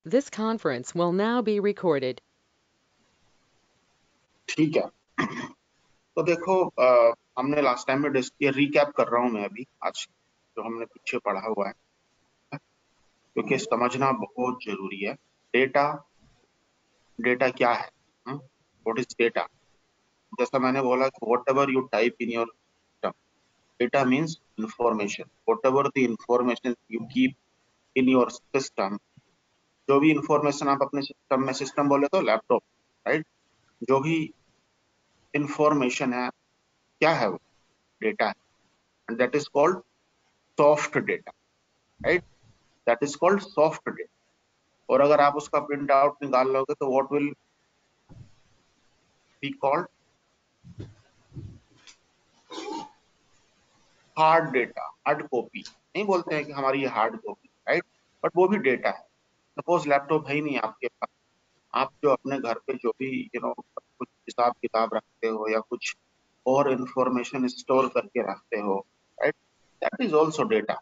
This conference will now be recorded. ठीक है, तो देखो हमने लास्ट टाइम में ये रिकैप कर रहा हूं मैं अभी आज जो हमने पीछे पढ़ा हुआ है, क्योंकि समझना बहुत जरूरी है। डेटा डेटा क्या है? What is data? जैसा मैंने बोला कि what ever you type in your system, data means information. What ever the information you keep in your system, जो भी इंफॉर्मेशन आप अपने सिस्टम में, सिस्टम बोले तो लैपटॉप, राइट, जो भी इंफॉर्मेशन है, क्या है वो? डेटा है, and that is called soft data, right, that is called soft data. और अगर आप उसका प्रिंट आउट निकाल लोगे तो what will be called hard data, hard copy. नहीं बोलते हैं कि हमारी ये हार्ड कॉपी, राइट, बट वो भी डेटा है। सपोज लैपटॉप है ही नहीं आपके पास, आप जो अपने घर पे जो भी कुछ हिसाब किताब रखते हो या कुछ और इंफॉर्मेशन स्टोर करके रखते हो, right, that is also data,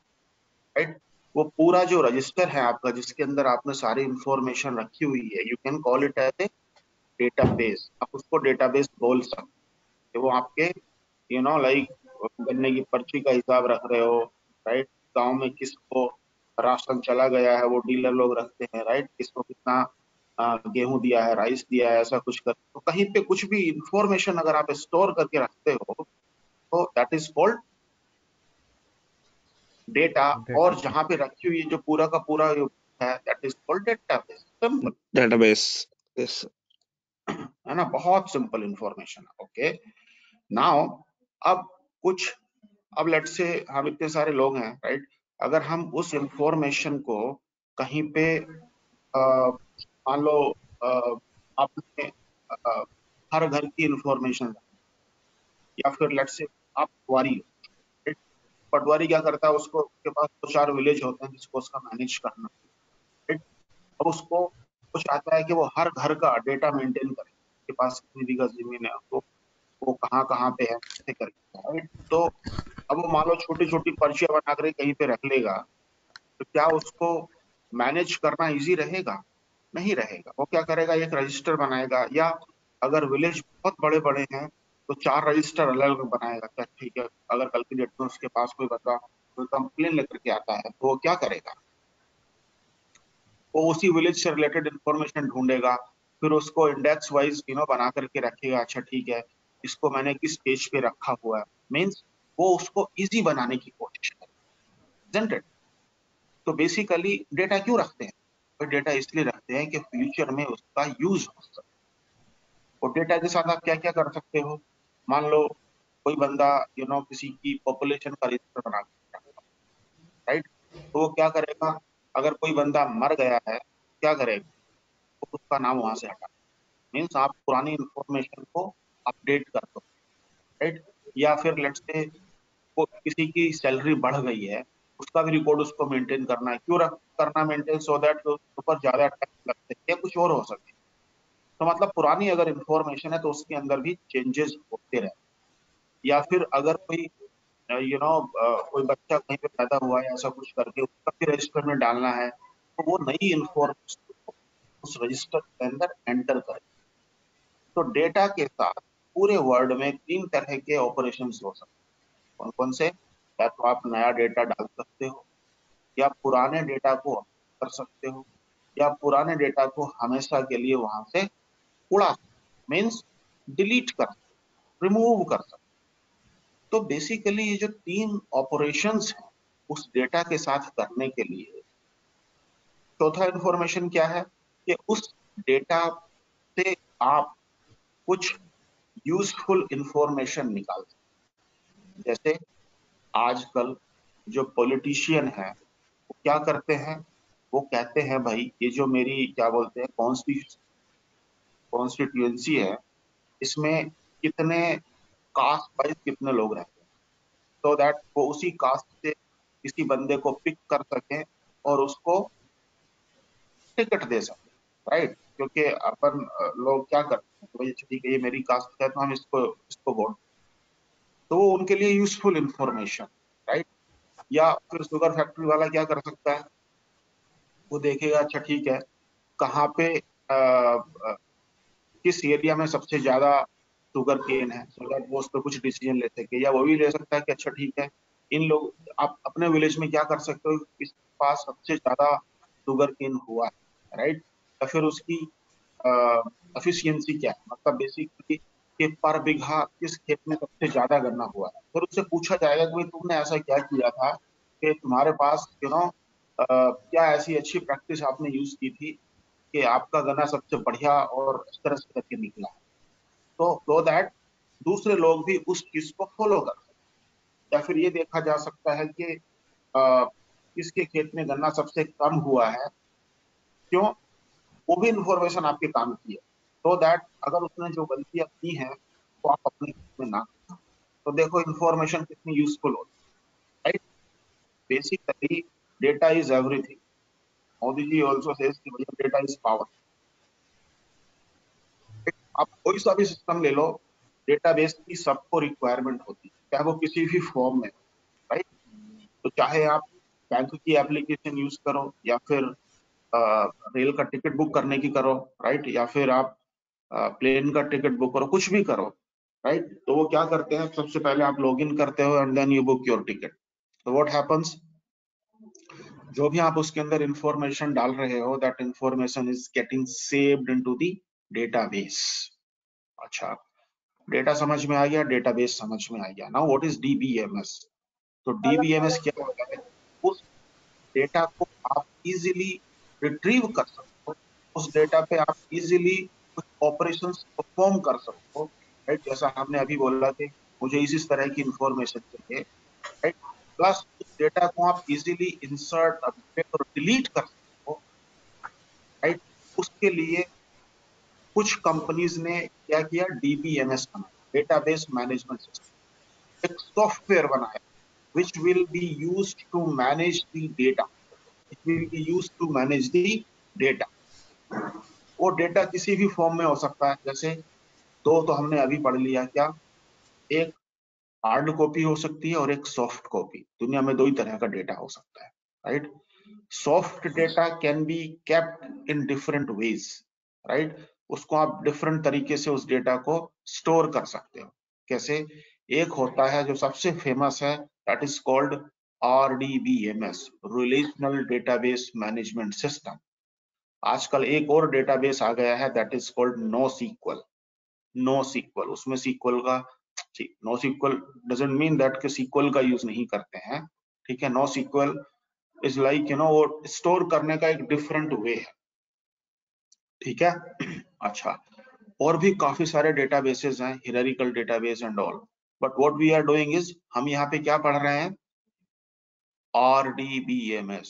right. वो पूरा जो रजिस्टर है आपका, जिसके अंदर आपने सारी इंफॉर्मेशन रखी हुई है, you can call it as a database. आप उसको डेटाबेस बोल सकते हैं। वो आपके लाइक गन्ने की पर्ची का हिसाब रख रहे हो, राइट, गांव में किसको राशन चला गया है वो डीलर लोग रखते हैं, राइट, किसको कितना गेहूं दिया है, राइस दिया है, ऐसा कुछ कर, तो कहीं पे कुछ भी इंफॉर्मेशन अगर आप स्टोर करके रखते हो तो that is called data. Data और जहां पे रखी हुई जो पूरा का पूरा है, that is called database. Simple database. Yes. है ना, बहुत सिंपल इंफॉर्मेशन है। ओके, नाउ अब कुछ, अब लेट से हम इतने सारे लोग हैं, राइट, अगर हम उस इंफॉर्मेशन को कहीं पे मान लो आपने हर घर की इंफॉर्मेशन, या फिर लेट से आप पटवारी हो, right? पटवारी क्या करता है, उसको उसके पास 2-4 विलेज होते हैं जिसको उसका मैनेज करना, राइट। अब उसको कुछ आता है कि वो हर घर का डेटा मेंटेन करे, उसके पास कितनी बीघा जमीन है, वो कहाँ कहाँ पे है, कैसे करके, राइट। तो अब वो मान लो छोटी छोटी पर्चियां बना कर कहीं पे रख लेगा, तो क्या उसको मैनेज करना इजी रहेगा? नहीं रहेगा। वो क्या करेगा, एक रजिस्टर बनाएगा, या अगर विलेज बहुत बड़े बड़े हैं तो 4 रजिस्टर अलग अलग बनाएगा। क्या ठीक है, अगर कल की डेट में उसके पास कोई बंदा कोई कंप्लेन लेकर के आता है तो वो क्या करेगा, वो उसी विलेज से रिलेटेड इंफॉर्मेशन ढूंढेगा, फिर उसको इंडेक्स वाइज बना करके रखेगा। अच्छा ठीक है, इसको मैंने किस पेज पे रखा हुआ है, मीन्स वो उसको इजी बनाने की कोशिश करेगा। तो बेसिकली डेटा क्यों रखते हैं? तो डेटा इसलिए रखते हैं कि फ्यूचर में उसका यूज हो सके। और डेटा के साथ आप क्या क्या कर सकते हो? मान लो कोई बंदा किसी की पॉपुलेशन का रजिस्टर बना के, राइट, तो वो क्या करेगा, अगर कोई बंदा मर गया है, क्या करेगा, तो उसका नाम वहां से हटा, मीन्स आप पुरानी इंफॉर्मेशन को अपडेट कर दो, राइट। या फिर लेट्स से वो किसी की सैलरी बढ़ गई है, उसका भी रिकॉर्ड उसको मेंटेन करना है। क्यों करना मेंटेन? सो दैट ऊपर ज्यादा टैक्स लग सके या कुछ और हो सके। तो मतलब पुरानी अगर इंफॉर्मेशन है तो उसके अंदर भी चेंजेस होते रहे। या फिर अगर कोई कोई बच्चा कहीं पे पैदा हुआ है, ऐसा कुछ करके उसका भी रजिस्टर में डालना है, तो वो नई इंफॉर्मेशन उस रजिस्टर के अंदर एंटर करे। तो डेटा के साथ पूरे वर्ल्ड में 3 तरह के ऑपरेशन हो सकते हैं। कौन कौन से? या तो आप नया डेटा डाल सकते हो, या पुराने डेटा को कर सकते हो, या पुराने डेटा को हमेशा के लिए वहां से उड़ा, मीन्स डिलीट कर, रिमूव कर सकते। तो बेसिकली ये जो 3 ऑपरेशंस हैं उस डेटा के साथ करने के लिए, चौथा इंफॉर्मेशन क्या है कि उस डेटा से आप कुछ यूजफुल इंफॉर्मेशन निकाल सकते। जैसे आजकल जो पॉलिटिशियन है वो क्या करते हैं, वो कहते हैं भाई ये जो मेरी क्या बोलते हैं कॉन्स्टिट्यूएंसी है, इसमें कितने कास्ट वाइज कितने लोग रहते हैं, तो दैट वो उसी कास्ट से किसी बंदे को पिक कर सके और उसको टिकट दे सके, राइट। क्योंकि अपन लोग क्या करते हैं, तो भाई ठीक है ये मेरी कास्ट है तो हम इसको इसको वोट, तो वो उनके लिए यूजफुल इंफॉर्मेशन, राइट। या फिर शुगर फैक्ट्री वाला क्या कर सकता है, वो देखेगा अच्छा ठीक है कहाँ पे किस एरिया में सबसे ज्यादा शुगर केन है, सो दैट वो उस पर कुछ डिसीजन ले सके, या वो भी ले सकता है कि अच्छा ठीक है, इन लोग, आप अपने विलेज में क्या कर सकते हो, किसके पास सबसे ज्यादा शुगर केन हुआ है, राइट, या फिर उसकी एफिशिएंसी क्या है, मतलब बेसिकली कि पर बीघा किस खेत में सबसे ज्यादा गन्ना हुआ है। फिर उससे पूछा जाएगा कि भाई तुमने ऐसा क्या किया था कि तुम्हारे पास क्या ऐसी अच्छी प्रैक्टिस आपने यूज की थी कि आपका गन्ना सबसे बढ़िया और इस तरह से करके निकला। तो सो दैट दूसरे लोग भी उस चीज को फॉलो कर सकते। या फिर ये देखा जा सकता है कि किसके खेत में गन्ना सबसे कम हुआ है, क्यों, वो भी इंफॉर्मेशन आपके काम की है, सो दैट अगर उसने जो गलतियां की हैं वो आप अपने खेत में ना करें। तो देखो इंफॉर्मेशन कितनी यूजफुल होती है, right. Basically data is everything. Modi ji also says कि भैया डेटा इज पावर। आप कोई सा भी सिस्टम ले लो, डेटाबेस की सबको रिक्वायरमेंट होती है, चाहे वो किसी भी फॉर्म में, राइट। तो चाहे आप बैंक की एप्लीकेशन यूज करो, या फिर रेल का टिकट बुक करने की करो, राइट, या फिर आप प्लेन का टिकट बुक करो, कुछ भी करो, राइट। तो वो क्या करते हैं, सबसे पहले आप लॉग इन करते हो and then you book your ticket. तो व्हाट हैपेंस, जो भी आप उसके अंदर इंफॉर्मेशन डाल रहे हो, that information is getting saved into the database. अच्छा, डेटा समझ में आ गया, डेटाबेस समझ में आ गया। Now what is DBMS. तो डीबीएमएस क्या होता है, उस डेटा को आप इजीली रिट्रीव कर सकते हो, उस डेटा पे आप इजीली कुछ ऑपरेशंस परफॉर्म कर सकते हो, राइट। जैसा हमने अभी बोला कि मुझे इस तरह की इंफॉर्मेशन चाहिए, राइट। प्लस उस डेटा को आप इजीली इंसर्ट, अपडेट और डिलीट कर सकते हो, राइट। उसके लिए कुछ कंपनीज ने क्या किया, डीबीएमएस बनाया, डेटाबेस मैनेजमेंट सिस्टम, एक सॉफ्टवेयर बनाया which will be used to manage the data. It will be used to manage the data. वो डेटा किसी भी फॉर्म में हो सकता है, जैसे दो तो हमने अभी पढ़ लिया, क्या, एक हार्ड कॉपी हो सकती है और एक सॉफ्ट कॉपी। दुनिया में दो ही तरह का डेटा हो सकता है, right. Soft data can be kept in different ways, right. उसको आप डिफरेंट तरीके से उस डेटा को स्टोर कर सकते हो। कैसे, एक होता है जो सबसे फेमस है, that is called RDBMS, relational database management system. आजकल एक और डेटाबेस आ गया है, that is called no SQL. No SQL, उसमें सीक्वल का, no SQL doesn't mean that के सीक्वल का यूज नहीं करते हैं, ठीक है। नो सीक्वल इज लाइक वो स्टोर करने का एक डिफरेंट वे है, ठीक है। अच्छा, और भी काफी सारे डेटाबेसेस हैं, hierarchical database and all, but what we are doing is, हम यहाँ पे क्या पढ़ रहे हैं, RDBMS,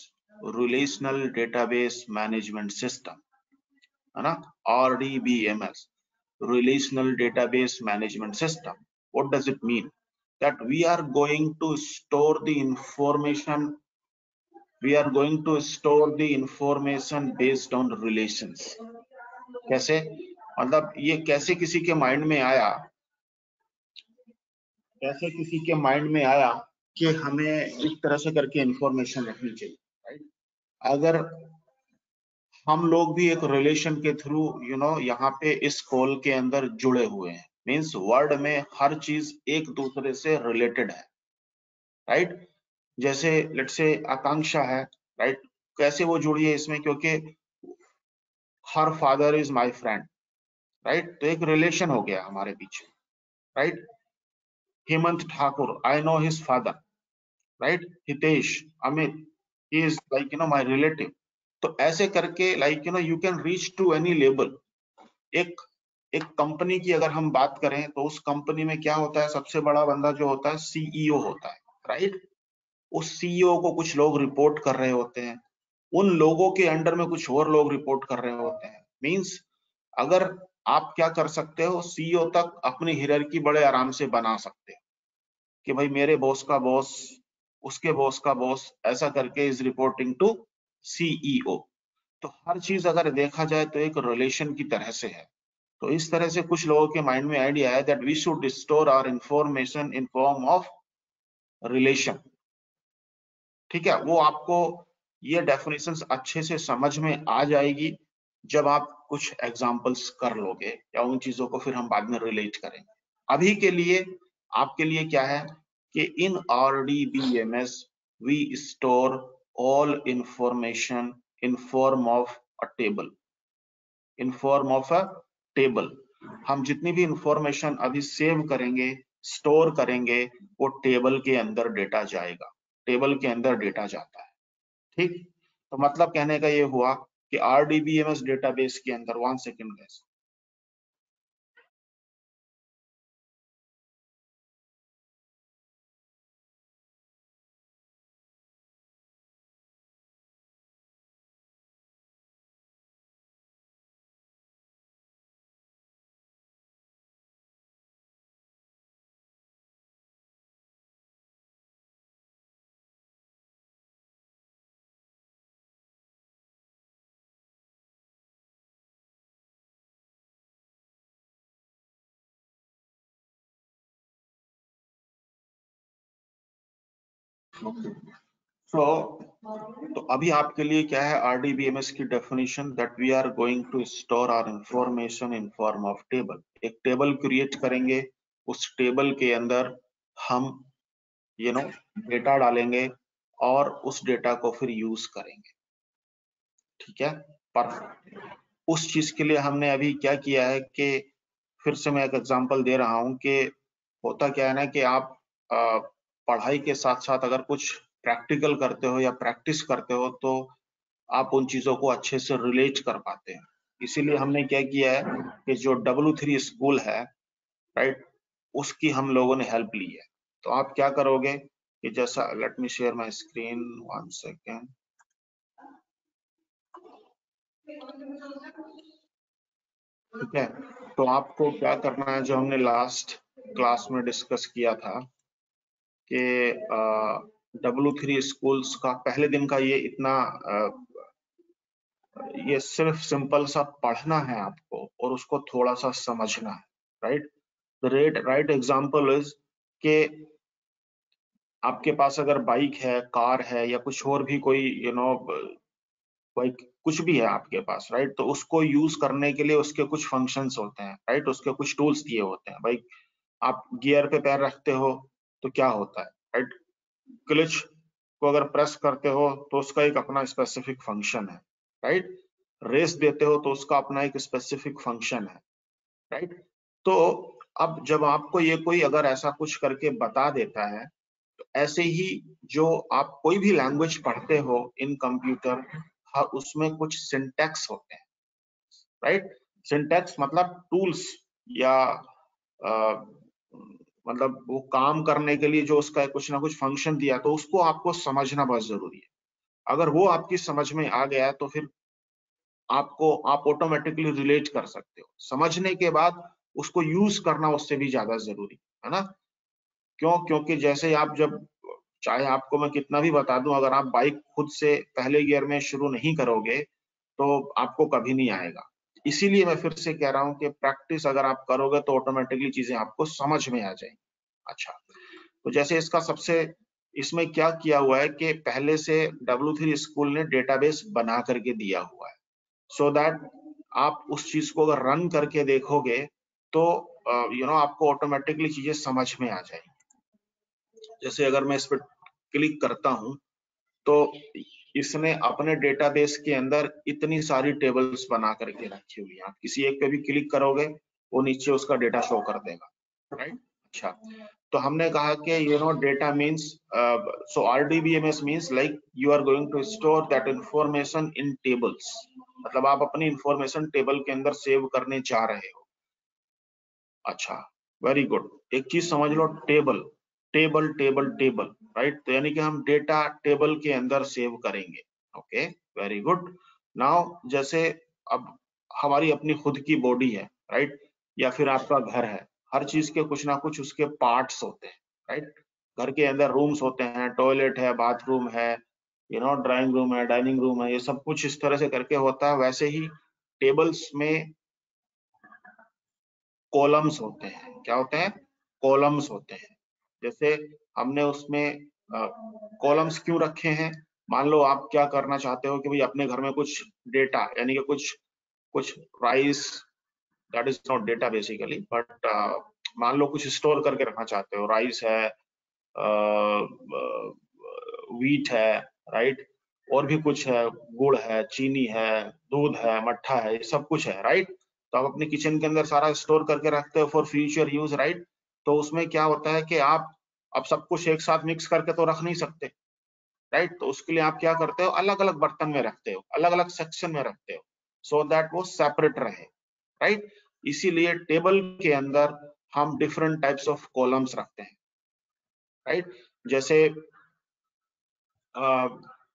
relational database management system, है ना। RDBMS, relational database management system. What does it mean? That we are going to store the information, we are going to store the information based on relations. कैसे, मतलब ये कैसे किसी के mind में आया, कैसे किसी के माइंड में आया कि हमें इस तरह से करके इंफॉर्मेशन रखनी चाहिए, राइट। अगर हम लोग भी एक रिलेशन के थ्रू यहाँ पे इस कॉल के अंदर जुड़े हुए हैं, मींस वर्ड में हर चीज एक दूसरे से रिलेटेड है, राइट। जैसे लेट्स से आकांक्षा है, राइट, कैसे वो जुड़ी है इसमें, क्योंकि हर father is my friend, right, तो एक रिलेशन हो गया हमारे बीच, right. Hemant Thakur, I know his father, right. Hitesh, Amit, he is like my relative. तो ऐसे करके like you can reach to any level. एक एक कंपनी की अगर हम बात करें तो उस कंपनी में क्या होता है, सबसे बड़ा बंदा जो होता है सीईओ होता है, राइट। उस सीईओ को कुछ लोग रिपोर्ट कर रहे होते हैं, उन लोगों के अंडर में कुछ और लोग रिपोर्ट कर रहे होते हैं। मींस अगर आप क्या कर सकते हो, सीईओ तक अपनी हियरार्की बड़े आराम से बना सकते हो कि भाई मेरे बॉस का बॉस, उसके बॉस का बॉस, ऐसा करके इज रिपोर्टिंग टू सीईओ। तो हर चीज अगर देखा जाए तो एक रिलेशन की तरह से है। तो इस तरह से कुछ लोगों के माइंड में आइडिया है that we should store our information in form of relation, ठीक है। वो आपको ये डेफिनेशंस अच्छे से समझ में आ जाएगी जब आप कुछ एग्जांपल्स कर लोगे या उन चीजों को फिर हम बाद में रिलेट करेंगे। अभी के लिए आपके लिए क्या है कि in RDBMS we store all information in form of a table, in form of a table. हम जितनी भी इंफॉर्मेशन अभी सेव करेंगे, स्टोर करेंगे, वो टेबल के अंदर डेटा जाएगा, टेबल के अंदर डेटा जाता है। ठीक, तो मतलब कहने का ये हुआ कि RDBMS डेटाबेस के अंदर, 1 सेकेंड गैस, तो अभी आपके लिए क्या है RDBMS की definition, that we are going to store our information in form of table. एक टेबल क्रिएट करेंगे, उस टेबल के अंदर हम डेटा डालेंगे और उस डेटा को फिर यूज करेंगे। ठीक है, पर उस चीज के लिए हमने अभी क्या किया है कि फिर से मैं एक एग्जांपल दे रहा हूं कि होता क्या है ना कि आप पढ़ाई के साथ साथ अगर कुछ प्रैक्टिकल करते हो या प्रैक्टिस करते हो तो आप उन चीजों को अच्छे से रिलेट कर पाते हैं। इसीलिए हमने क्या किया है कि जो W3 स्कूल है, राइट, उसकी हम लोगों ने हेल्प ली है। तो आप क्या करोगे कि जैसा, let me share my screen, 1 second. ठीक है, तो आपको क्या करना है, जो हमने लास्ट क्लास में डिस्कस किया था कि W3 स्कूल्स का पहले दिन का ये इतना ये सिर्फ सिंपल सा पढ़ना है आपको और उसको थोड़ा सा समझना है, right. The right example is कि आपके पास अगर बाइक है, कार है या कुछ और भी कोई कोई कुछ भी है आपके पास, राइट, तो उसको यूज करने के लिए उसके कुछ फंक्शंस होते हैं, राइट, उसके कुछ टूल्स दिए होते हैं। भाई आप गियर पे पैर रखते हो तो क्या होता है, राइट, क्लच को अगर प्रेस करते हो तो उसका एक अपना स्पेसिफिक फंक्शन है, राइट, रेस देते हो तो उसका अपना एक स्पेसिफिक फंक्शन है, राइट। तो अब जब आपको ये कोई अगर ऐसा कुछ करके बता देता है, तो ऐसे ही जो आप कोई भी लैंग्वेज पढ़ते हो इन कंप्यूटर, उसमें कुछ सिंटैक्स होते हैं, राइट। सिंटैक्स मतलब टूल्स या मतलब वो काम करने के लिए जो उसका कुछ ना कुछ फंक्शन दिया, तो उसको आपको समझना बहुत जरूरी है। अगर वो आपकी समझ में आ गया तो फिर आप ऑटोमेटिकली रिलेट कर सकते हो। समझने के बाद उसको यूज करना उससे भी ज्यादा जरूरी है ना। क्यों? क्योंकि जैसे आप जब, चाहे आपको मैं कितना भी बता दूं, अगर आप बाइक खुद से पहले गियर में शुरू नहीं करोगे तो आपको कभी नहीं आएगा। इसीलिए मैं फिर से कह रहा हूं कि प्रैक्टिस अगर आप करोगे तो ऑटोमेटिकली चीजें आपको समझ में आ जाएंगी। अच्छा, तो जैसे इसका सबसे, इसमें क्या किया हुआ है कि पहले से W3 स्कूल ने डेटाबेस बना करके दिया हुआ है, सो दैट आप उस चीज को अगर रन करके देखोगे तो आपको ऑटोमेटिकली चीजें समझ में आ जाएंगी। जैसे अगर मैं इस पर क्लिक करता हूं तो इसने अपने डेटाबेस के अंदर इतनी सारी टेबल्स बना करके रखी हुई है। आप किसी एक पे भी क्लिक करोगे वो नीचे उसका डेटा शो कर देगा, राइट। अच्छा, तो हमने कहा कि data means, so RDBMS means like you are going to store that information in tables. मतलब आप अपनी इंफॉर्मेशन टेबल के अंदर सेव करने जा रहे हो। अच्छा, वेरी गुड। एक चीज समझ लो, table table table table, right, तो यानी कि हम डेटा टेबल के अंदर सेव करेंगे। Okay, very good. नाउ जैसे अब हमारी अपनी खुद की बॉडी है, राइट, या फिर आपका घर है, हर चीज के कुछ ना कुछ उसके पार्ट्स होते हैं, राइट। घर के अंदर रूम्स होते हैं, टॉयलेट है, बाथरूम है, ड्राइंग रूम है, डाइनिंग रूम है, ये सब कुछ इस तरह से करके होता है। वैसे ही टेबल्स में कॉलम्स होते हैं। क्या होते हैं? कॉलम्स होते हैं। जैसे हमने उसमें कॉलम्स क्यों रखे हैं? मान लो आप क्या करना चाहते हो कि भाई अपने घर में कुछ डेटा यानी कि कुछ कुछ price, that is not data basically, but मान लो कुछ स्टोर करके रखना चाहते हो, राइस है, व्हीट है, राइट, और भी कुछ है, गुड़ है, चीनी है, दूध है, मट्ठा है, ये सब कुछ है, राइट। तो आप अपने किचन के अंदर सारा स्टोर करके रखते हो फॉर फ्यूचर यूज, राइट। तो उसमें क्या होता है कि आप अब सब कुछ एक साथ मिक्स करके तो रख नहीं सकते, राइट। तो उसके लिए आप क्या करते हो, अलग अलग बर्तन में रखते हो, अलग अलग सेक्शन में रखते हो, सो दैट वो सेपरेट रहे, राइट। इसीलिए टेबल के अंदर हम डिफरेंट टाइप्स ऑफ कॉलम्स रखते हैं, राइट। जैसे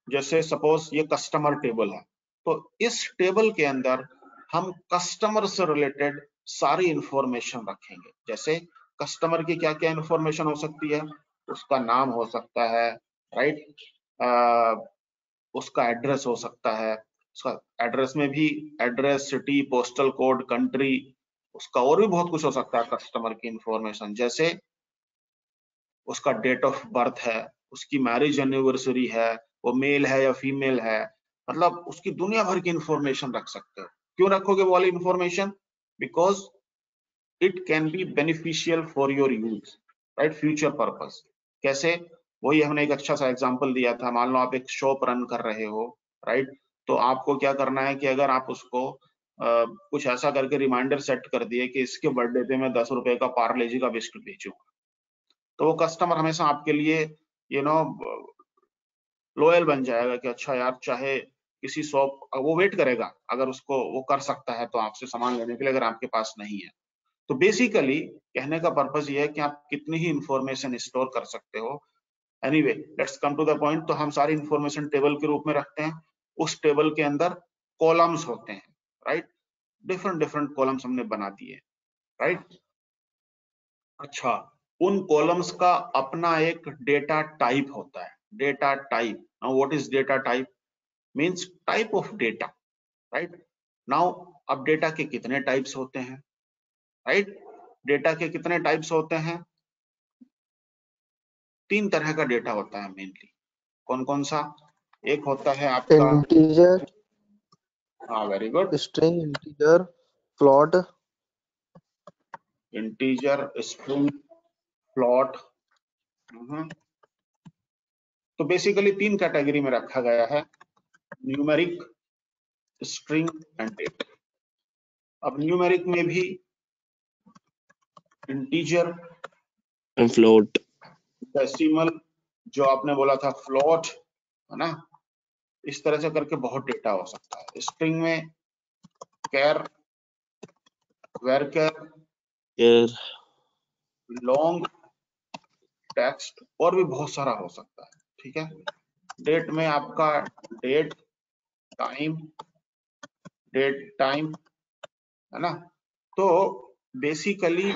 जैसे सपोज ये कस्टमर टेबल है, तो इस टेबल के अंदर हम कस्टमर से रिलेटेड सारी इंफॉर्मेशन रखेंगे। जैसे कस्टमर की क्या क्या इंफॉर्मेशन हो सकती है, उसका नाम हो सकता है, राइट, उसका एड्रेस हो सकता है, उसका एड्रेस में भी address, city, postal code, country, उसका और भी बहुत कुछ हो सकता है कस्टमर की इंफॉर्मेशन। जैसे उसका डेट ऑफ बर्थ है, उसकी मैरिज एनिवर्सरी है, वो मेल है या फीमेल है, मतलब उसकी दुनिया भर की इंफॉर्मेशन रख सकते हो। क्यों रखोगे वो वाली information? Because it can be beneficial for your use, right, future purpose. कैसे? वही हमने एक अच्छा सा एग्जांपल दिया था, मान लो आप एक शॉप रन कर रहे हो, राइट। तो आपको क्या करना है कि अगर आप उसको कुछ ऐसा करके रिमाइंडर सेट कर दिए कि इसके बर्थडे पे मैं 10 रुपए का पार्ले जी का बिस्कुट बेचूंगा, तो वो कस्टमर हमेशा आपके लिए यू नो लॉयल बन जाएगा कि अच्छा यार, चाहे किसी शॉप वो वेट करेगा, अगर उसको वो कर सकता है तो आपसे सामान लेने के लिए, अगर आपके पास नहीं है। तो बेसिकली कहने का पर्पस ये है कि आप कितनी ही इंफॉर्मेशन स्टोर कर सकते हो। Anyway, let's come to the point. तो हम सारी इंफॉर्मेशन टेबल के रूप में रखते हैं, उस टेबल के अंदर कॉलम्स होते हैं, राइट। डिफरेंट डिफरेंट कॉलम्स हमने बना दिए, राइट। अच्छा, उन कॉलम्स का अपना एक डेटा टाइप होता है, data type. Now what is data type? Means type of data, right. Now अब डेटा के कितने टाइप्स होते हैं, राइट। डेटा के कितने टाइप्स होते हैं? 3 तरह का डेटा होता है मेनली। कौन कौन सा? एक होता है आपका, integer, हाँ very good, string, integer, float, integer, string, float. तो बेसिकली 3 कैटेगरी में रखा गया है, न्यूमेरिक, स्ट्रिंग एंड डेटा। अब न्यूमेरिक में भी इंटीजर, and float. डेसिमल, जो आपने बोला था फ्लोट, है ना, इस तरह से करके बहुत डेटा हो सकता है। स्ट्रिंग में कैर, वेरकर, Here, लॉन्ग, टेक्स्ट, और भी बहुत सारा हो सकता है, ठीक है। डेट में आपका डेट, टाइम, डेट टाइम, है ना। तो बेसिकली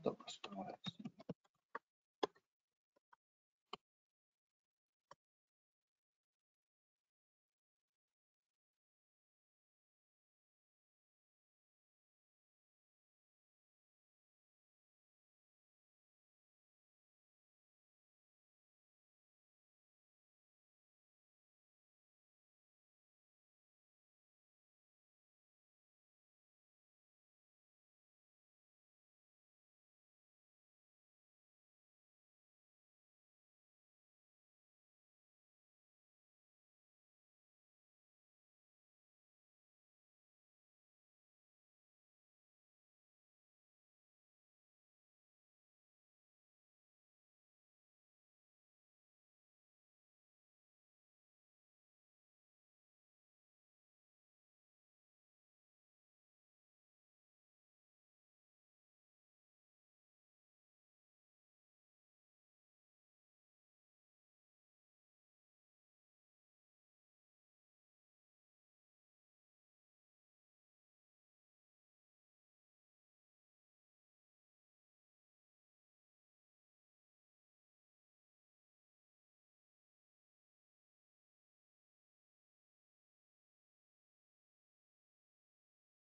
तो कस्टमर है।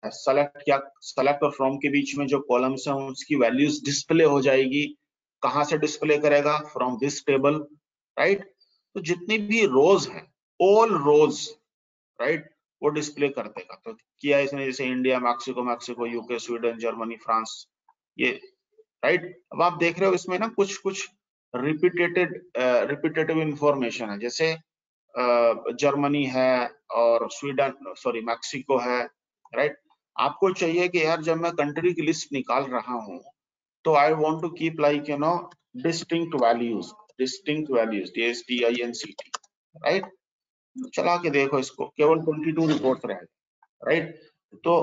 सेलेक्ट क्या, सेलेक्ट और फ्रॉम के बीच में जो कॉलम्स हैं उसकी वैल्यूज डिस्प्ले हो जाएगी। कहां से डिस्प्ले करेगा? From this table, right. तो जितनी भी रोज हैं, ऑल रोज, राइट, वो डिस्प्ले कर देगा। तो किया इसने, जैसे India, Mexico, Mexico, UK, Sweden, Germany, France, ये, राइट। अब आप देख रहे हो इसमें ना कुछ कुछ रिपीटेटिव इंफॉर्मेशन है, जैसे जर्मनी है और स्वीडन, सॉरी मैक्सिको है, राइट। आपको चाहिए कि यार जब मैं कंट्री की लिस्ट निकाल रहा हूं तो I want to keep like distinct values, DSTINCT, right. चला के देखो इसको, केवल 22 रिपोर्ट रहे, राइट। तो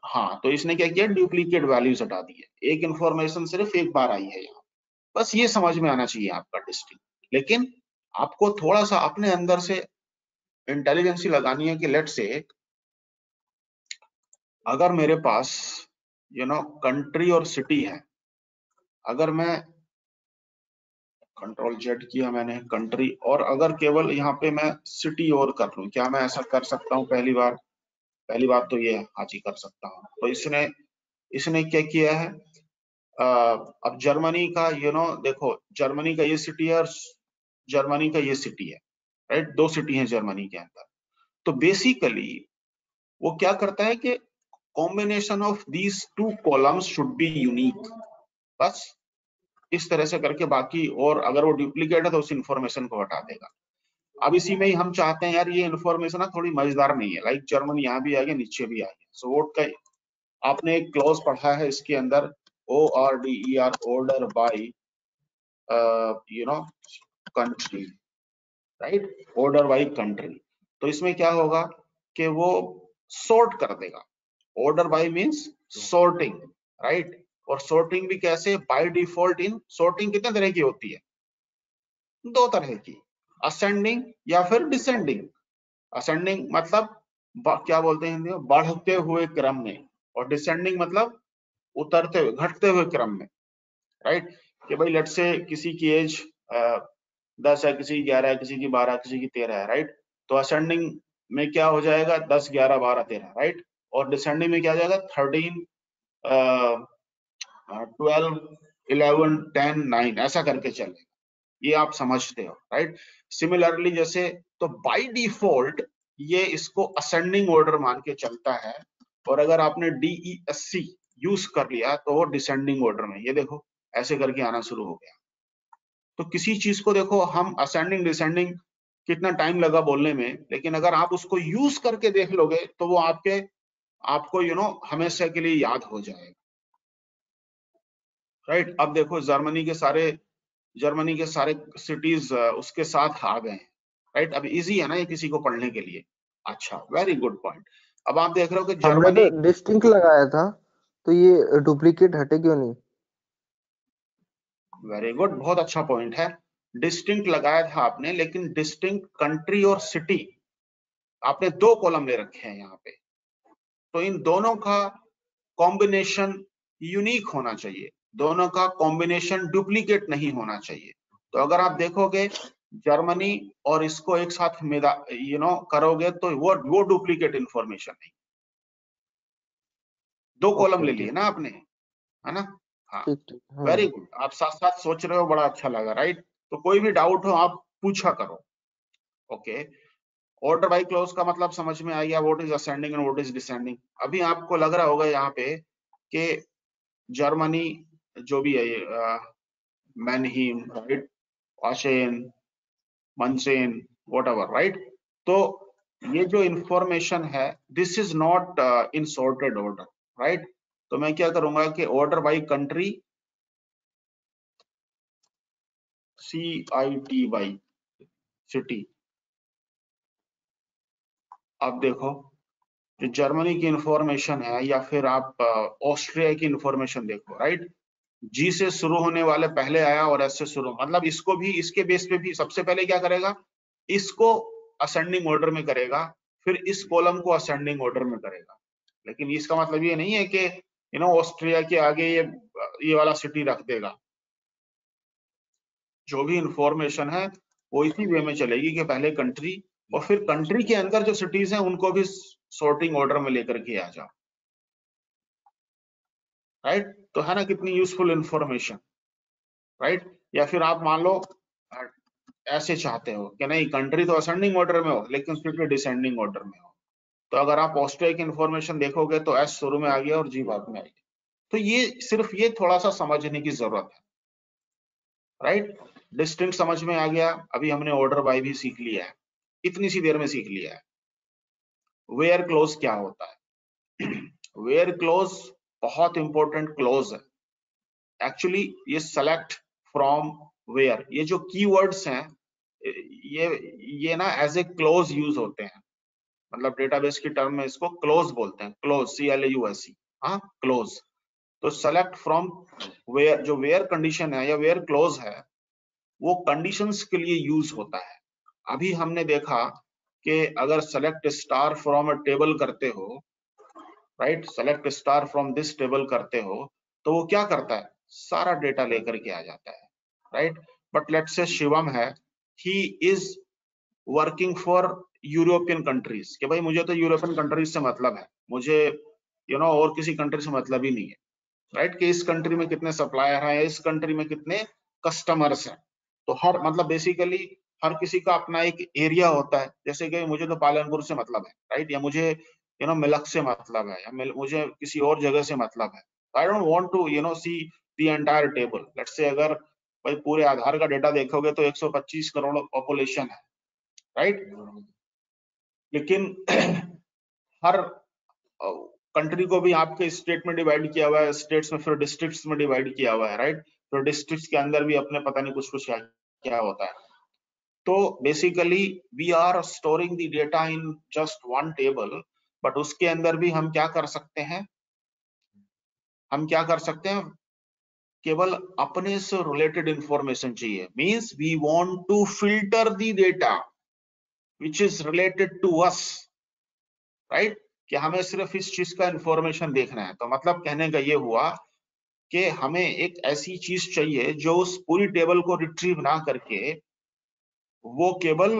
हाँ, तो इसने क्या किया, डुप्लीकेट वैल्यूज हटा दी है। एक इंफॉर्मेशन सिर्फ एक बार आई है यहाँ, बस ये समझ में आना चाहिए आपका डिस्टिंक्ट। लेकिन आपको थोड़ा सा अपने अंदर से इंटेलिजेंसी लगानी है कि लेट से अगर मेरे पास कंट्री और सिटी है, अगर मैं कंट्रोल जेड किया मैंने कंट्री, और अगर केवल यहाँ पे मैं सिटी और कर लूं, क्या मैं ऐसा कर सकता हूँ? पहली बात तो ये है, हाँ जी कर सकता हूँ। तो इसने क्या किया है, अब जर्मनी का देखो, जर्मनी का ये सिटी है और जर्मनी का ये सिटी है, राइट। दो सिटी हैं जर्मनी के अंदर। तो बेसिकली वो क्या करता है कि combination of these two columns should be unique, बस इस तरह से करके। बाकी और अगर वो डुप्लीकेट है तो उस इंफॉर्मेशन को हटा देगा। अब इसी में ही हम चाहते हैं यार ये इंफॉर्मेशन ना थोड़ी मजेदार नहीं है, लाइक जर्मनी यहाँ भी आ गया, नीचे भी आ गया। सो वोट का आपने एक क्लॉज पढ़ा है इसके अंदर, ORDER, order by country, right, order by country. तो इसमें क्या होगा कि वो सॉर्ट कर देगा। Order by means sorting, right. और सॉर्टिंग भी कैसे? बाय डिफॉल्ट इन सॉर्टिंग कितने तरह की होती है? दो तरह की, असेंडिंग या फिर डिसेंडिंग। असेंडिंग मतलब क्या बोलते हैं हिंदी में, बढ़ते हुए क्रम में, और डिसेंडिंग मतलब उतरते हुए, घटते हुए क्रम में, राइट। कि भाई लेट से किसी की एज 10 है, किसी की 11 है, किसी की 12, किसी की 13 है, राइट। तो असेंडिंग में क्या हो जाएगा? 10, 11, 12, 13, राइट। और डिसेंडिंग में क्या आ जाएगा? 13, 12, 11, 10, 9, ऐसा करके चलेगा। ये आप समझते हो, राइट। सिमिलरली जैसे, तो बाय डिफॉल्ट ये इसको असेंडिंग ऑर्डर मान के चलता है, और अगर आपने DESC यूज कर लिया तो वो डिसेंडिंग ऑर्डर में, ये देखो ऐसे करके आना शुरू हो गया। तो किसी चीज को देखो, हम असेंडिंग डिसेंडिंग कितना टाइम लगा बोलने में, लेकिन अगर आप उसको यूज करके देख लोगे तो वो आपको हमेशा के लिए याद हो जाएगा, राइट। अब देखो जर्मनी के सारे सिटीज उसके साथ आ गए हैं, राइट। अब इजी है ना ये किसी को पढ़ने के लिए। अच्छा, वेरी गुड पॉइंट। अब आप देख रहे हो कि हमने जर्मनी, तो डिस्टिंक्ट लगाया था, तो ये डुप्लीकेट हटे क्यों नहीं? वेरी गुड, बहुत अच्छा पॉइंट है। डिस्टिंक्ट लगाया था आपने, लेकिन डिस्टिंक्ट कंट्री और सिटी आपने दो कॉलम ले रखे हैं यहाँ पे, तो इन दोनों का कॉम्बिनेशन यूनिक होना चाहिए, दोनों का कॉम्बिनेशन डुप्लीकेट नहीं होना चाहिए। तो अगर आप देखोगे जर्मनी और इसको एक साथ करोगे तो वो डुप्लीकेट इंफॉर्मेशन नहीं। दो कॉलम ले लिए ना आपने, है ना? हाँ, ठीक ठीक। हाँ वेरी गुड, आप साथ साथ सोच रहे हो, बड़ा अच्छा लगा, राइट? तो कोई भी डाउट हो आप पूछा करो। ओके, ऑर्डर बाय क्लॉज का मतलब समझ में आ गया, what is ascending and what is descending. अभी आपको लग रहा होगा यहाँ पे कि जर्मनी जो भी है, मैनहीम, राइट, वाशेन, मनसेन, व्हाटएवर, राइट? तो ये जो इंफॉर्मेशन है, this is not in sorted order, right? तो मैं क्या करूंगा कि order by country, CIT by city. अब देखो, जो जर्मनी की इंफॉर्मेशन है या फिर आप ऑस्ट्रिया की इंफॉर्मेशन देखो, राइट? जी से शुरू होने वाले पहले आया और एस से शुरू, मतलब इसको भी इसके बेस पे भी सबसे पहले क्या करेगा, इसको असेंडिंग ऑर्डर में करेगा, फिर इस कॉलम को असेंडिंग ऑर्डर में करेगा। लेकिन इसका मतलब ये नहीं है कि ऑस्ट्रिया के आगे ये वाला सिटी रख देगा। जो भी इंफॉर्मेशन है वो इसी वे में चलेगी कि पहले कंट्री और फिर कंट्री के अंदर जो सिटीज हैं उनको भी सॉर्टिंग ऑर्डर में लेकर के आ जाओ, राइट? तो है ना कितनी यूजफुल इंफॉर्मेशन, राइट? या फिर आप मान लो ऐसे चाहते हो कि नहीं, कंट्री तो असेंडिंग ऑर्डर में हो लेकिन सिटी डिसेंडिंग ऑर्डर में हो, तो अगर आप ऑस्ट्रिया की इंफॉर्मेशन देखोगे तो एस शुरू में आ गया और जी बाद में आई। तो ये सिर्फ ये थोड़ा सा समझने की जरूरत है, राइट? डिस्टिंक्ट समझ में आ गया। अभी हमने ऑर्डर बाय भी सीख लिया है, इतनी सी देर में सीख लिया है। वेयर क्लोज क्या होता है? वेयर क्लोज बहुत इंपॉर्टेंट क्लोज है एक्चुअली। ये सेलेक्ट फ्रॉम वेयर, ये जो कीवर्ड्स हैं ये ना एज ए क्लोज यूज होते हैं, मतलब डेटाबेस की टर्म में इसको क्लोज बोलते हैं, क्लोज, CLAUSE, हाँ, क्लोज। तो सेलेक्ट फ्रॉम वेयर, जो वेयर कंडीशन है या वेयर क्लोज है, वो कंडीशंस के लिए यूज होता है। अभी हमने देखा कि अगर select star from a table करते हो, right, select star from this table करते हो, तो वो क्या करता है, सारा डेटा लेकर के आ जाता है, right? But let's say Shivam है, he is working for European countries, कि भाई मुझे तो यूरोपियन कंट्रीज से मतलब है, मुझे और किसी कंट्री से मतलब ही नहीं है, राइट? कि इस कंट्री में कितने सप्लायर हैं, इस कंट्री में कितने कस्टमर्स हैं। तो हर मतलब बेसिकली हर किसी का अपना एक एरिया होता है, जैसे कि मुझे तो पालनपुर से मतलब है, राइट? या मुझे मिलक से मतलब है, या मुझे किसी और जगह से मतलब है। I don't want to see the entire table. Let's say अगर भाई पूरे आधार का डेटा देखोगे तो 125 करोड़ पॉपुलेशन है, राइट? लेकिन हर कंट्री को भी आपके स्टेट में डिवाइड किया हुआ है, स्टेट्स में फिर डिस्ट्रिक्ट्स में डिवाइड किया हुआ है, राइट? तो डिस्ट्रिक्ट्स के अंदर भी अपने पता नहीं कुछ कुछ क्या होता है। तो basically we are storing the data in just one table, but उसके अंदर भी हम क्या कर सकते हैं, केवल अपने से रिलेटेड इंफॉर्मेशन चाहिए। Means we want to filter the data which is related to us, right? कि हमें सिर्फ इस चीज का इंफॉर्मेशन देखना है। तो मतलब कहने का ये हुआ कि हमें एक ऐसी चीज चाहिए जो उस पूरी टेबल को रिट्रीव ना करके वो केवल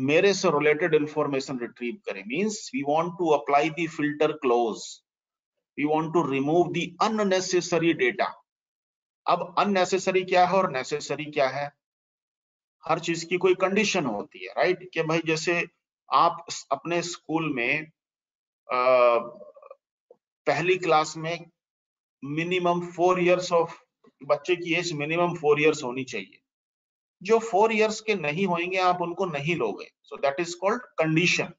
मेरे से रिलेटेड इंफॉर्मेशन रिट्रीव करे। Means we want to apply the filter clause, we want to remove the unnecessary data. अब अननेसेसरी क्या है और नेसेसरी क्या है? हर चीज की कोई कंडीशन होती है, राइट? कि भाई जैसे आप अपने स्कूल में पहली क्लास में मिनिमम 4 इयर्स ऑफ, बच्चे की एज मिनिमम 4 इयर्स होनी चाहिए। जो 4 इयर्स के नहीं होंगे आप उनको नहीं लोगे। So that is called condition.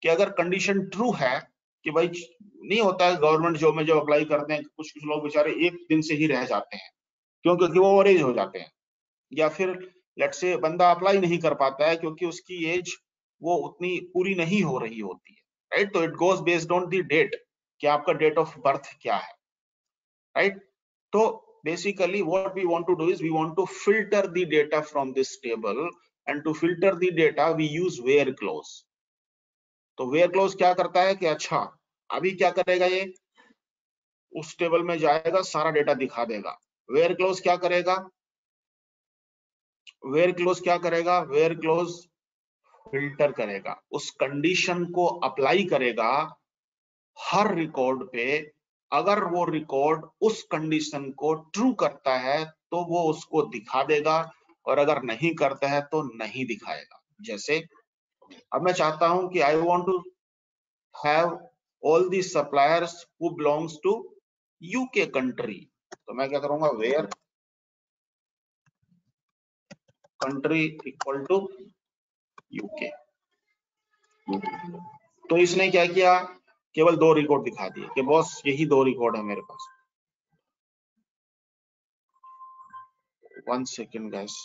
कि अगर कंडीशन ट्रू है कि भाई, नहीं होता है गवर्नमेंट जॉब में जो अप्लाई करते हैं, कुछ कुछ लोग बेचारे एक दिन से ही रह जाते हैं, क्योंकि वो ओवर एज हो जाते हैं, या फिर लेट्स से बंदा अप्लाई नहीं कर पाता है क्योंकि उसकी एज वो उतनी पूरी नहीं हो रही होती है, राइट? तो it goes based on the date कि आपका डेट ऑफ बर्थ क्या है, राइट? तो basically what we want to do is we want to filter the data from this table, and to filter the data we use where clause. तो where clause क्या करता है कि अच्छा, अभी क्या करेगा ये, उस टेबल में जाएगा, सारा डेटा दिखा देगा। वेयर क्लोज क्या करेगा? वेयर क्लोज क्या करेगा? वेयर क्लोज फिल्टर करेगा, उस कंडीशन को अप्लाई करेगा हर रिकॉर्ड पे। अगर वो रिकॉर्ड उस कंडीशन को ट्रू करता है तो वो उसको दिखा देगा, और अगर नहीं करता है तो नहीं दिखाएगा। जैसे अब मैं चाहता हूं कि I want to have all the suppliers who belongs to UK country, तो मैं क्या करूंगा? Where country equal to UK. तो इसने क्या किया? केवल 2 रिकॉर्ड दिखा दिए कि बॉस यही 2 रिकॉर्ड है मेरे पास। 1 सेकेंड गाइस।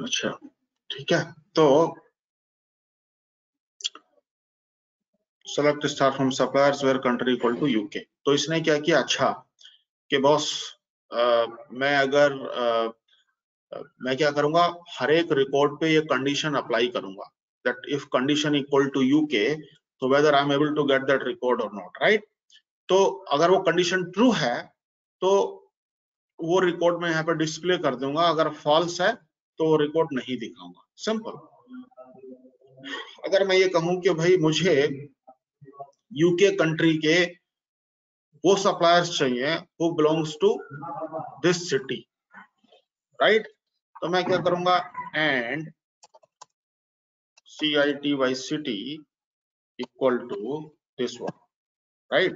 अच्छा ठीक है, तो select star from suppliers where country equal to UK. तो इसने क्या किया? अच्छा कि बॉस मैं क्या करूंगा? हर एक रिकॉर्ड पे ये कंडीशन अप्लाई करूंगा that if condition equal to UK तो whether I am able to get that record और नॉट, राइट? तो अगर वो कंडीशन ट्रू है तो वो रिकॉर्ड में यहाँ पे डिस्प्ले कर दूंगा, अगर फॉल्स है तो वो रिकॉर्ड नहीं दिखाऊंगा। सिंपल। अगर मैं ये कहूं कि भाई मुझे यूके कंट्री के वो सप्लायर्स चाहिए who belongs to this city, right? तो मैं क्या करूंगा? And CIT by city equal to this one, right?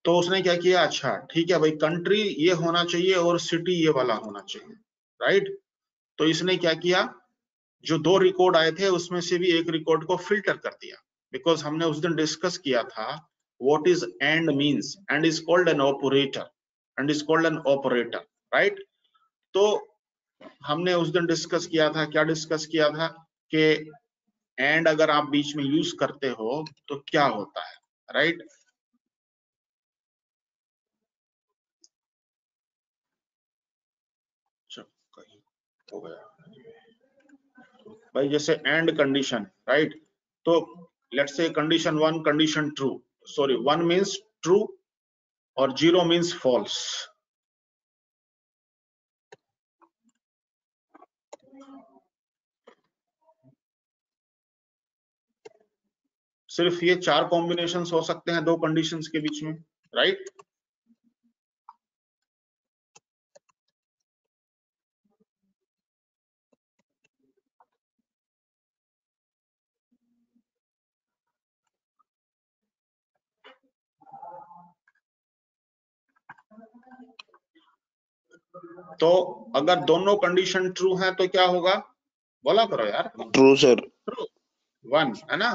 तो उसने क्या किया? अच्छा ठीक है भाई, कंट्री ये होना चाहिए और सिटी ये वाला होना चाहिए, राइट? तो इसने क्या किया? जो 2 रिकॉर्ड आए थे उसमें से भी एक रिकॉर्ड को फिल्टर कर दिया, बिकॉज हमने उस दिन डिस्कस किया था what is and means. And is called an operator, and is called an operator, right? तो हमने उस दिन डिस्कस किया था, क्या डिस्कस किया था? कि एंड अगर आप बीच में यूज करते हो तो क्या होता है, राइट? हो गया भाई, जैसे एंड कंडीशन, राइट? तो let's say condition 1 condition true, sorry 1 means true और 0 मींस फॉल्स। सिर्फ ये 4 कॉम्बिनेशंस हो सकते हैं 2 कंडीशंस के बीच में, राइट? तो अगर दोनों कंडीशन ट्रू हैं तो क्या होगा? बोला करो यार। True sir. ट्रू 1 है ना?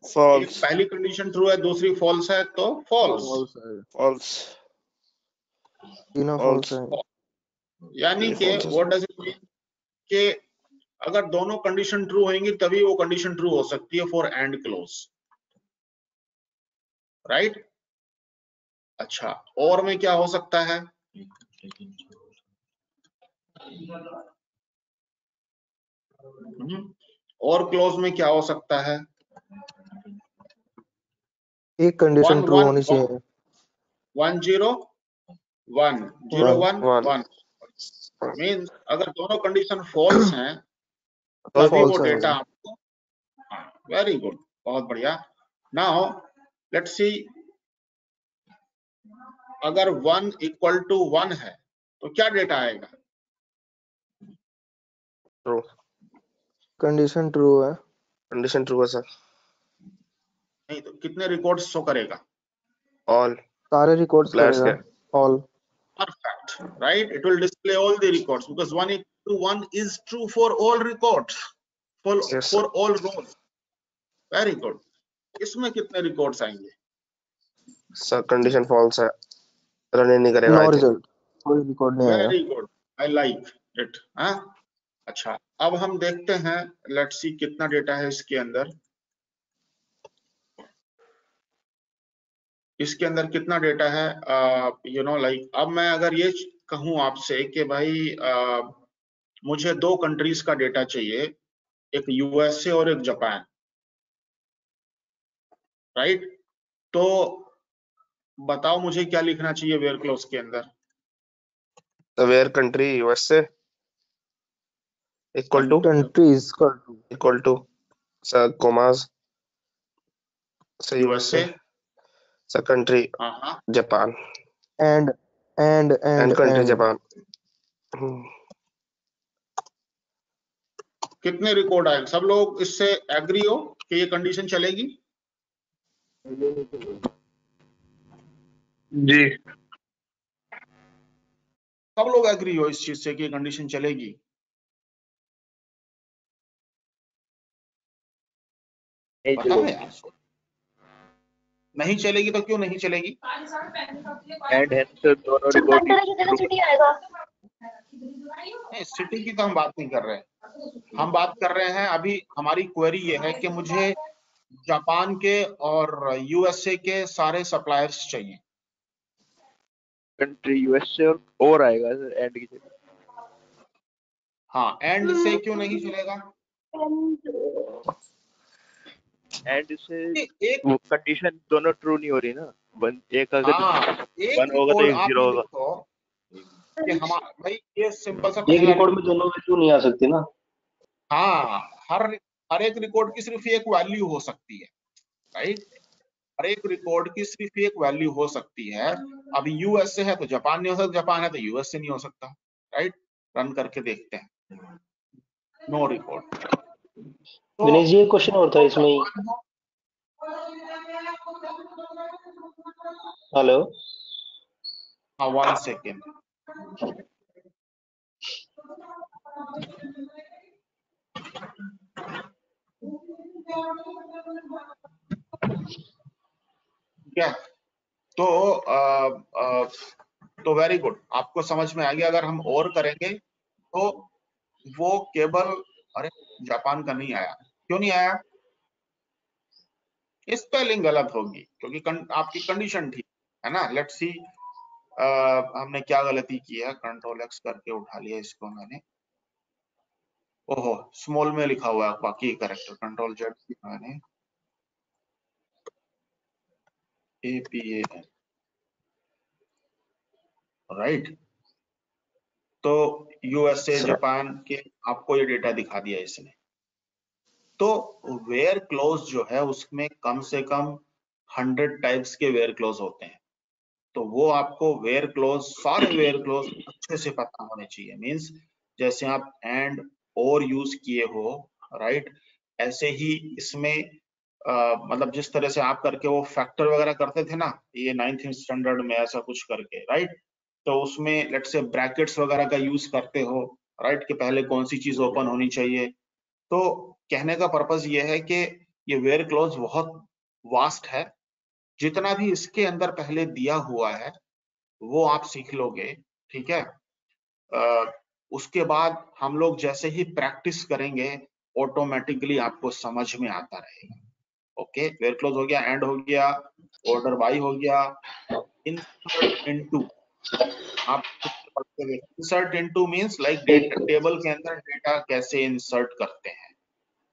फॉल्स। पहली कंडीशन ट्रू है, दूसरी फॉल्स है तो फॉल्स। फॉल्स। तीनों फॉल्स है। यानी कि व्हाट डज इट मीन कि अगर दोनों कंडीशन ट्रू होंगी तभी वो कंडीशन ट्रू हो सकती है फॉर एंड क्लोज, राइट? अच्छा, और में क्या हो सकता है? और क्लोज में क्या हो सकता है? एक कंडीशन ट्रू होनी चाहिए। 1 0 1 0 1 1 मींस अगर दोनों कंडीशन फॉल्स हैं तभी वो डेटा आपको। वेरी गुड, बहुत बढ़िया। नाउ लेट्स सी, अगर 1 इक्वल टू 1 है तो क्या डेटा आएगा? ट्रू, कंडीशन ट्रू है। कंडीशन ट्रू है सर। नहीं तो कितने रिकॉर्ड्स शो करेगा? ऑल सारे रिकॉर्ड्स सप्लायर्स करेगा, के। All. Perfect, right? It will display all the records because 1 is true for all records, Yes, for all rows. Very good. इसमें कितने रिकॉर्ड्स आएंगे? सर कंडीशन फॉल्स है, रन नहीं करेगा नो आई थिंक। रिजल्ट, कोई record नहीं आया। Very good, I like it. हाँ, अच्छा, अब हम देखते हैं, लेट्स सी कितना डेटा है इसके अंदर। इसके अंदर कितना डेटा है? यू नो लाइक, अब मैं अगर ये कहूं आपसे कि भाई मुझे 2 कंट्रीज का डेटा चाहिए, एक यूएसए और एक जापान, राइट? तो बताओ मुझे क्या लिखना चाहिए वेयर क्लोज के अंदर? तो where country USA equal to countries का equal to sir commas sir USA USA, sir country हाँ, Japan and and country Japan. कितने रिकॉर्ड आए? सब लोग इससे एग्री हो कि ये कंडीशन चलेगी? जी सब लोग एग्री हो इस चीज से कि ये कंडीशन चलेगी? बताओ यार, नहीं चलेगी तो क्यों नहीं चलेगी? एंड हेंस दोनों रिकॉर्ड नहीं, सिटी की तो हम बात नहीं कर रहे हैं, हम बात कर रहे हैं अभी हमारी क्वेरी ये है कि मुझे जापान के और यूएसए के सारे सप्लायर्स चाहिए। कंट्री यूएसए और आएगा सर एंड की जगह। हाँ, एंड से क्यों नहीं चलेगा? एंड से एक, वो कंडीशन दोनों ट्रू नहीं हो रही ना, एक अगर हाँ, एक 1 होगा तो रिकॉर्ड 1 आप 0 ये होगा। लिखो कि हमारा भाई ये सिंपल सा एक पहला रिकॉर्ड में दोनों वैल्यू नहीं आ सकती ना। हाँ, हर एक रिकॉर्ड की सिर्फ एक वैल्यू हो सकती है, राइट? हर एक रिकॉर्ड की सिर्फ एक वैल्यू हो सकती है। अभी यूएसए है तो जापान नहीं हो सकता, जापान है तो यूएसए नहीं हो सकता, राइट? रन करके देखते हैं, नो रिकॉर्ड। तो दिनेश जी, एक क्वेश्चन और था इसमें ही। हेलो, हाँ, 1 सेकेंड। क्या? तो वेरी गुड, आपको समझ में आ गया। अगर हम और करेंगे तो वो केवल, अरे जापान का नहीं आया, क्यों नहीं आया? स्पेलिंग गलत होगी क्योंकि आपकी कंडीशन ठीक है ना। लेट्स सी हमने क्या गलती की है। कंट्रोल एक्स करके उठा लिया इसको मैंने, ओहो, स्मॉल में लिखा हुआ है बाकी कैरेक्टर। कंट्रोल जेड मैंने APAN, राइट? तो यूएसए जापान के आपको ये डेटा दिखा दिया इसने। तो वेयर क्लोज जो है उसमें कम से कम 100 टाइप्स के वेयर क्लोज होते हैं। तो वो आपको वेयर क्लोज, सारे वेयर क्लोज अच्छे से पता होने चाहिए। मींस जैसे आप एंड और यूज किए हो, राइट? ऐसे ही इसमें मतलब जिस तरह से आप करके वो फैक्टर वगैरह करते थे ना, ये 9th स्टैंडर्ड में ऐसा कुछ करके, राइट? तो उसमें लेट्स से ब्रैकेट्स वगैरह का यूज करते हो, राइट? कि पहले कौन सी चीज ओपन होनी चाहिए। तो कहने का पर्पस ये है कि ये वेयर क्लोज बहुत वास्ट है। जितना भी इसके अंदर पहले दिया हुआ है वो आप सीख लोगे, ठीक है? उसके बाद हम लोग जैसे ही प्रैक्टिस करेंगे ऑटोमेटिकली आपको समझ में आता रहेगा। ओके, वेयर क्लोज हो गया, एंड हो गया, ऑर्डर बाय हो गया। इंसर्ट इनटू, आप इंसर्ट इनटू मींस लाइक एक टेबल के अंदर डेटा कैसे इंसर्ट करते हैं,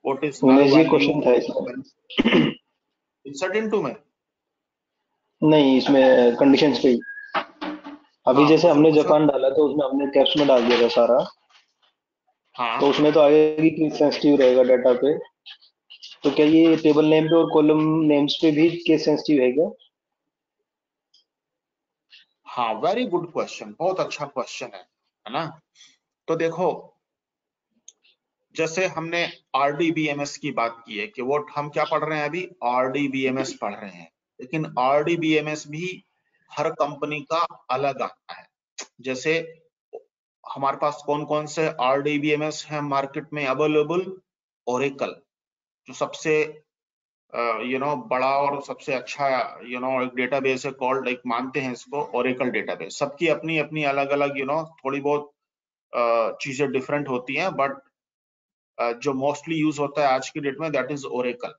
what is null Dinesh ji, value. Question था इसमें। इंसर्ट इनटू में नहीं, इसमें कंडीशंस पे ही। अभी हाँ, जैसे पूछो हमने पूछो। जापान डाला तो उसमें हमने कैप्स में डाल दिया था सारा, हाँ, तो उसमें तो आगे कि सेंसिटिव रहेगा डाटा पे। तो क्या ये टेबल नेम पे और कॉलम नेम्स पे भी केस सेंसिटिव है क्या? हाँ, वेरी गुड क्वेश्चन, बहुत अच्छा क्वेश्चन है ना? तो देखो, जैसे हमने RDBMS की बात की है कि वो हम क्या पढ़ रहे हैं अभी, RDBMS पढ़ रहे हैं, लेकिन RDBMS भी हर कंपनी का अलग आता है। जैसे हमारे पास कौन कौन से RDBMS है मार्केट में अवेलेबल? ओरेकल, जो सबसे बड़ा और सबसे अच्छा एक डेटाबेस है, कॉल्ड लाइक मानते हैं इसको ओरेकल डेटाबेस। सबकी अपनी अपनी अलग अलग थोड़ी बहुत चीजें डिफरेंट होती हैं, बट जो मोस्टली यूज होता है आज की डेट में दैट इज ओरेकल,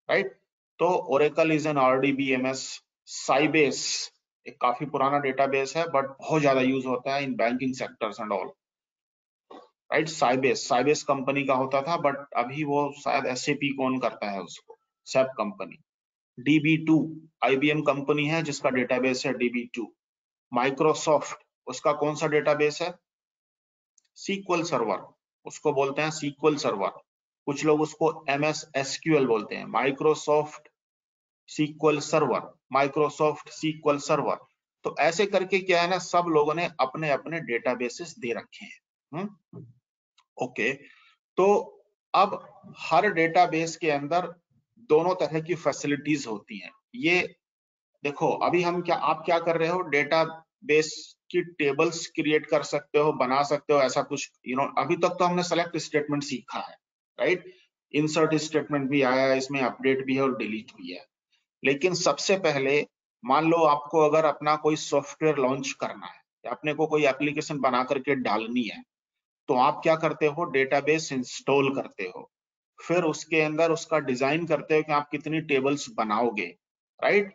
राइट। तो Oracle is an RDBMS। Sybase एक काफी पुराना डेटाबेस है, बट बहुत ज्यादा यूज होता है in banking sectors and all, right. Sybase company का होता था, बट अभी वो शायद SAP कौन करता है उसको, SAP company. DB2 IBM company है जिसका डेटाबेस है DB2। माइक्रोसॉफ्ट, उसका कौन सा डेटाबेस है? SQL सर्वर, उसको बोलते हैं SQL सर्वर। कुछ लोग उसको MS SQL बोलते हैं। Microsoft SQL server, Microsoft SQL server. तो ऐसे करके क्या है ना, सब लोगों ने अपने अपने डेटाबेसेस दे रखे हैं। ओके, तो अब हर डेटाबेस के अंदर दोनों तरह की फैसिलिटीज होती हैं। ये देखो, अभी हम क्या, आप क्या कर रहे हो, डेटाबेस की टेबल्स क्रिएट कर सकते हो, बना सकते हो, ऐसा कुछ अभी तक तो हमने सेलेक्ट स्टेटमेंट सीखा है, राइट। इंसर्ट स्टेटमेंट भी आया है इसमें, अपडेट भी है और डिलीट भी है। लेकिन सबसे पहले मान लो आपको अगर अपना कोई सॉफ्टवेयर लॉन्च करना है या अपने को कोई एप्लीकेशन बना करके डालनी है, तो आप क्या करते हो, डेटाबेस इंस्टॉल करते हो। फिर उसके अंदर उसका डिजाइन करते हो कि आप कितनी टेबल्स बनाओगे, राइट।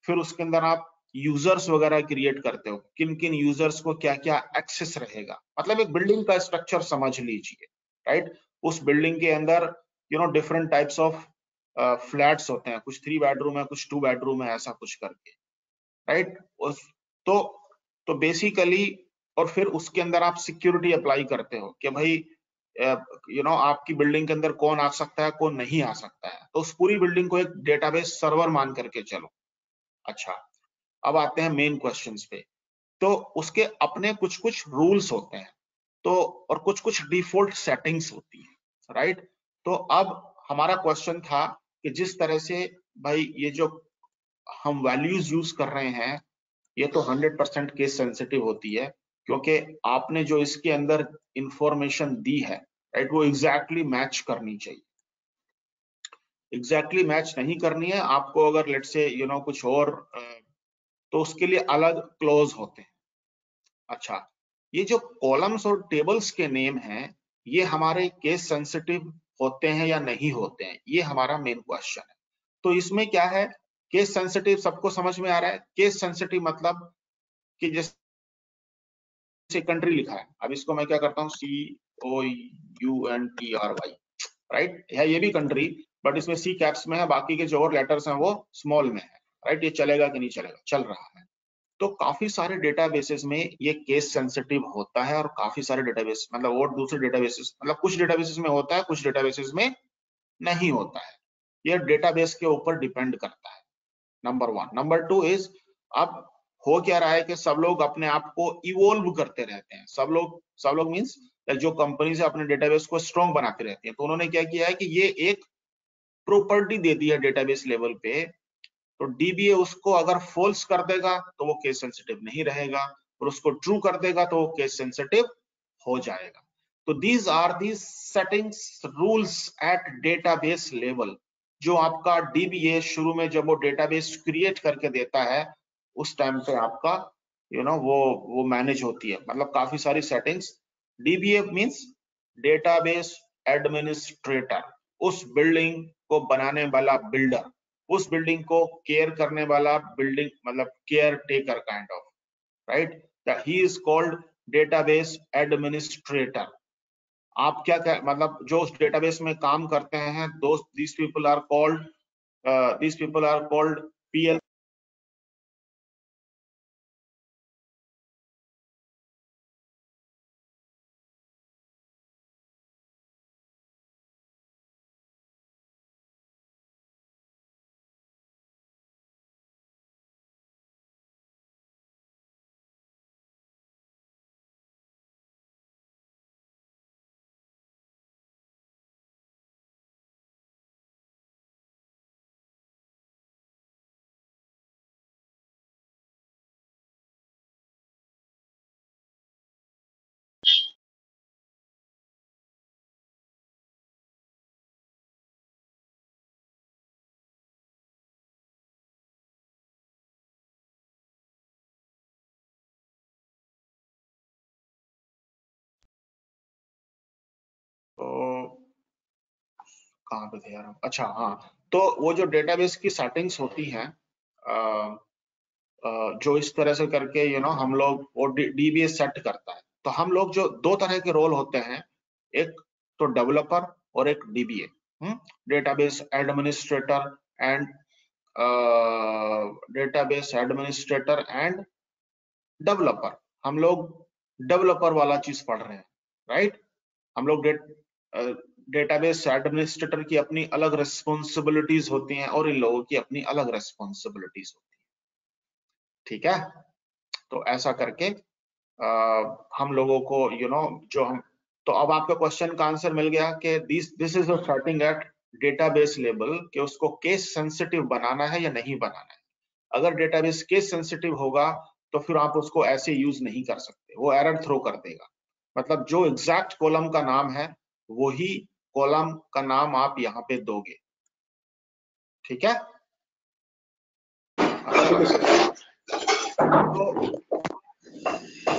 फिर उसके अंदर आप यूजर्स वगैरह क्रिएट करते हो, किन किन यूजर्स को क्या क्या एक्सेस रहेगा। मतलब एक बिल्डिंग का स्ट्रक्चर समझ लीजिए, राइट। उस बिल्डिंग के अंदर डिफरेंट टाइप्स ऑफ फ्लैट्स होते हैं, कुछ 3 बेडरूम है, कुछ 2 बेडरूम है, ऐसा कुछ करके, राइट। उस तो बेसिकली, और फिर उसके अंदर आप सिक्योरिटी अप्लाई करते हो कि भाई आपकी बिल्डिंग के अंदर कौन आ सकता है, कौन नहीं आ सकता है। तो उस पूरी बिल्डिंग को एक डेटाबेस सर्वर मान करके चलो। अच्छा, अब आते हैं मेन क्वेश्चंस पे। तो उसके अपने कुछ कुछ रूल्स होते हैं, तो और कुछ कुछ डिफॉल्ट सेटिंग्स होती है, राइट। तो अब हमारा क्वेश्चन था कि जिस तरह से भाई ये जो हम वैल्यूज यूज कर रहे हैं, ये तो 100% केस सेंसिटिव होती है, क्योंकि आपने जो इसके अंदर इंफॉर्मेशन दी है, राइट, वो एग्जैक्टली मैच करनी चाहिए। एग्जैक्टली मैच नहीं करनी है आपको, अगर लेट से कुछ और, तो उसके लिए अलग क्लोज होते हैं। अच्छा, ये जो कॉलम्स और टेबल्स के नेम हैं, ये हमारे केस सेंसिटिव होते हैं या नहीं होते हैं, ये हमारा मेन क्वेश्चन है। तो इसमें क्या है, केस सेंसिटिव सबको समझ में आ रहा है। केस सेंसिटिव मतलब कि जैसे कंट्री लिखा है, अब इसको मैं क्या करता हूँ, COUNTRY, राइट है, ये भी कंट्री, बट इसमें C कैप्स में है, बाकी के जो और लेटर्स हैं वो स्मॉल में है, राइट। ये चलेगा कि नहीं चलेगा, चल रहा है। तो काफी सारे डेटाबेसेस में ये केस सेंसिटिव होता है, और काफी सारे डेटाबेस मतलब और दूसरे डेटाबेसेस, मतलब कुछ डेटाबेसेस में होता है, कुछ डेटाबेसेस में नहीं होता है। ये डेटाबेस के ऊपर डिपेंड करता है, नंबर 1। नंबर 2 इज, अब हो क्या रहा है कि सब लोग अपने आप को इवोल्व करते रहते हैं। सब लोग मींस जो कंपनी से अपने डेटाबेस को स्ट्रॉन्ग बनाते रहते हैं, तो उन्होंने क्या किया है कि ये एक प्रॉपर्टी दे दी है डेटाबेस लेवल पे। तो DBA उसको अगर फॉल्स कर देगा तो वो केस सेंसिटिव नहीं रहेगा, और उसको ट्रू कर देगा तो वो केस सेंसिटिव हो जाएगा। तो these are the settings rules at database level, जो आपका DBA शुरू में जब वो डेटाबेस क्रिएट करके देता है, उस टाइम पे आपका वो मैनेज होती है। मतलब काफी सारी settings. DBA means database administrator, उस बिल्डिंग को बनाने वाला बिल्डर, उस बिल्डिंग को केयर करने वाला बिल्डिंग, मतलब care taker kind of, right. He is called database administrator. आप क्या मतलब जो उस डेटाबेस में काम करते हैं, दोस्त, these people are called PL कहाँ पे थे यार हम? अच्छा हाँ, तो वो जो डेटाबेस की सेटिंग्स होती हैं जो इस तरह से करके हम लोग वो डीबीएस सेट करता है। तो हम लोग जो दो तरह के रोल होते हैं, एक तो डेवलपर और एक dBA, database administrator end developer. हम लोग डेवलपर वाला चीज पढ़ रहे हैं, राइट। हम लोग डेटाबेस एडमिनिस्ट्रेटर की अपनी अलग रिस्पॉन्सिबिलिटीज होती हैं और इन लोगों की अपनी अलग रिस्पॉन्सिबिलिटीज होती है, ठीक है। तो ऐसा करके हम लोगों को जो हम, तो अब आपका क्वेश्चन का आंसर मिल गया कि this is starting at database level, कि उसको केस सेंसिटिव बनाना है या नहीं बनाना है। अगर डेटाबेस केस सेंसिटिव होगा तो फिर आप उसको ऐसे यूज नहीं कर सकते, वो एरर थ्रो कर देगा। मतलब जो एग्जैक्ट कॉलम का नाम है वही कॉलम का नाम आप यहाँ पे दोगे, ठीक है।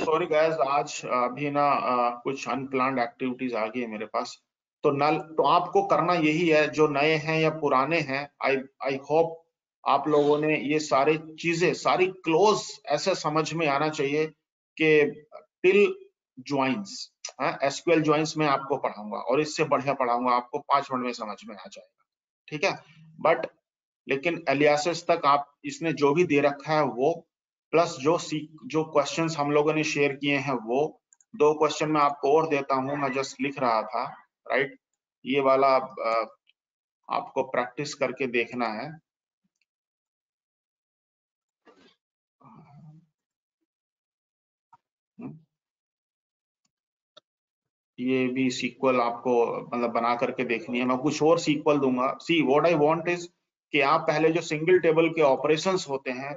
सॉरी गाइस, आज अभी ना कुछ अनप्लान्ड एक्टिविटीज आ गई है मेरे पास। तो आपको करना यही है, जो नए हैं या पुराने हैं, आई होप आप लोगों ने ये सारी चीजें सारी क्लोज ऐसे समझ में आना चाहिए कि टिल ज्वाइंस, एसक्यूएल ज्वाइंस में आपको पढ़ाऊंगा और इससे बढ़िया पढ़ाऊंगा, आपको 5 मिनट में समझ में आ जाएगा, ठीक है। बट लेकिन एलियासिस तक आप इसने जो भी दे रखा है वो, प्लस जो क्वेश्चंस हम लोगों ने शेयर किए हैं वो 2 क्वेश्चन मैं आपको और देता हूं, मैं जस्ट लिख रहा था, राइट। ये वाला आपको प्रैक्टिस करके देखना है। ये भी सीक्वल आपको मतलब बना करके देखनी है, मैं कुछ और सीक्वल दूंगा। See what I want is कि आप पहले जो सिंगल टेबल के ऑपरेशंस होते हैं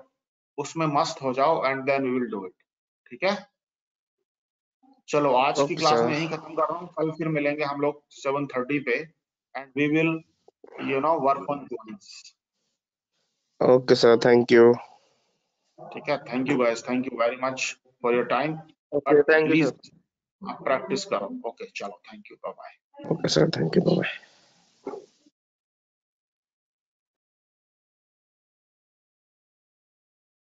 उसमें मस्त हो जाओ and then we will do it, ठीक है। चलो आज की ओके क्लास में सर। यही खत्म कर रहा हूँ, कल फिर मिलेंगे हम लोग 7:30 पे and we will work on joins, okay sir, thank you. ठीक है। Thank you guys, thank you very much for your time, okay, but thank you please sir. आप प्रैक्टिस करो। ओके चलो, thank you, bye bye. Okay sir, thank you, bye.